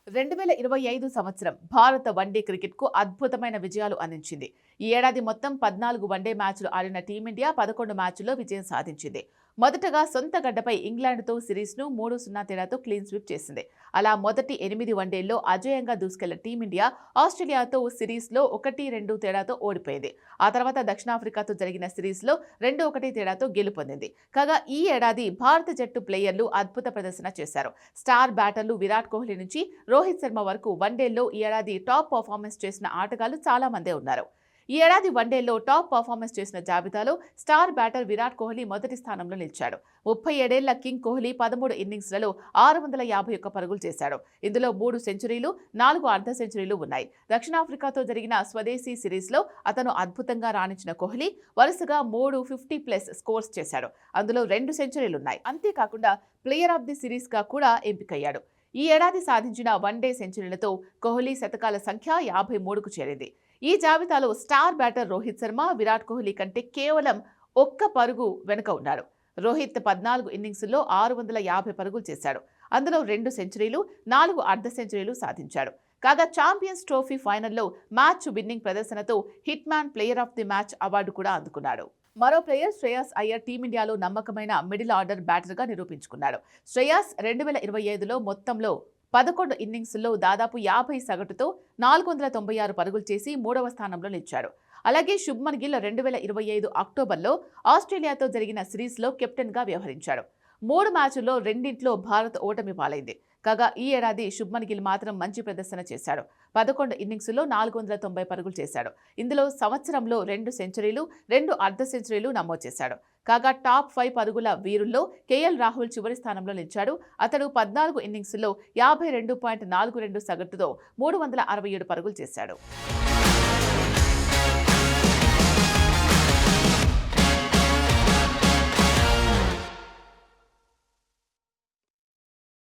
2025 సంవత్సరం భారత వన్డే క్రికెట్కు అద్భుతమైన విజయాలు అందించింది. ఈ ఏడాది మొత్తం 14 వన్డే మ్యాచ్లు ఆడిన టీమిండియా 11 మ్యాచ్ల్లో విజయం సాధించింది. మొదటగా సొంత గడ్డపై ఇంగ్లాండ్తో సిరీస్ను 3-0 తేడాతో క్లీన్ స్వీప్ చేసింది. అలా మొదటి 8 వన్డేల్లో అజేయంగా దూసుకెళ్లిన టీమిండియా ఆస్ట్రేలియాతో సిరీస్లో 1-2 తేడాతో ఓడిపోయింది. ఆ తర్వాత దక్షిణాఫ్రికాతో జరిగిన సిరీస్లో 2-1 తేడాతో గెలుపొందింది. కాగా ఈ ఏడాది భారత జట్టు ప్లేయర్లు అద్భుత ప్రదర్శన చేశారు. స్టార్ బ్యాటర్లు విరాట్ కోహ్లీ నుంచి రోహిత్ శర్మ వరకు వన్డేల్లో ఈ ఏడాది టాప్ పర్ఫార్మెన్స్ చేసిన ఆటగాళ్లు చాలా మందే ఉన్నారు. ఈ ఏడాది వన్డేల్లో టాప్ పర్ఫార్మెన్స్ చేసిన జాబితాలో స్టార్ బ్యాటర్ విరాట్ కోహ్లీ మొదటి స్థానంలో నిలిచాడు. 37 ఏళ్ల కింగ్ కోహ్లీ 13 ఇన్నింగ్స్లలో 651 పరుగులు చేశాడు. ఇందులో 3 సెంచరీలు, 4 అర్ధ సెంచరీలు ఉన్నాయి. దక్షిణాఫ్రికాతో జరిగిన స్వదేశీ సిరీస్లో అతను అద్భుతంగా రాణించిన కోహ్లీ వరుసగా 3 50+ స్కోర్స్ చేశాడు. అందులో 2 సెంచరీలున్నాయి. అంతేకాకుండా ప్లేయర్ ఆఫ్ ది సిరీస్గా కూడా ఎంపికయ్యాడు. ఈ ఏడాది సాధించిన వన్డే సెంచరీలతో కోహ్లీ శతకాల సంఖ్య 53కు చేరింది. ఈ జాబితాలో స్టార్ బ్యాటర్ రోహిత్ శర్మ విరాట్ కోహ్లీ కంటే కేవలం 1 పరుగు వెనుక ఉన్నాడు. రోహిత్ 14 ఇన్నింగ్స్ల్లో 650 పరుగులు చేశాడు. అందులో 2 సెంచరీలు, 4 అర్ధ సెంచరీలు సాధించాడు. కాగా ఛాంపియన్స్ ట్రోఫీ ఫైనల్లో మ్యాచ్ విన్నింగ్ ప్రదర్శనతో hit man player of the match award కూడా అందుకున్నాడు. మరో ప్లేయర్ శ్రేయాస్ అయ్యర్ టీమిండియాలో నమ్మకమైన మిడిల్ ఆర్డర్ బ్యాటర్గా నిరూపించుకున్నాడు. శ్రేయాస్ 2025లో మొత్తంలో 11 ఇన్నింగ్స్ల్లో దాదాపు 50 సగటుతో 496 పరుగులు చేసి 3వ స్థానంలో నిలిచాడు. అలాగే శుభ్మన్ గిల్ 2025 అక్టోబర్లో ఆస్ట్రేలియాతో జరిగిన సిరీస్లో కెప్టెన్గా వ్యవహరించాడు. 3 మ్యాచ్ల్లో రెండింట్లో భారత్ ఓటమి పాలైంది. కాగా ఈ ఏడాది శుభ్మన్ గిల్ మాత్రం మంచి ప్రదర్శన చేశాడు. 11 ఇన్నింగ్స్లో 490 పరుగులు చేశాడు. ఇందులో సంవత్సరంలో 2 సెంచరీలు, 2 అర్ధ సెంచరీలు నమోదు చేశాడు. కాగా టాప్ 5 పరుగుల వీరుల్లో కేఎల్ రాహుల్ చివరి స్థానంలో నిలిచాడు. అతడు 14 ఇన్నింగ్స్లో 52.42 సగటుతో 367 పరుగులు చేశాడు.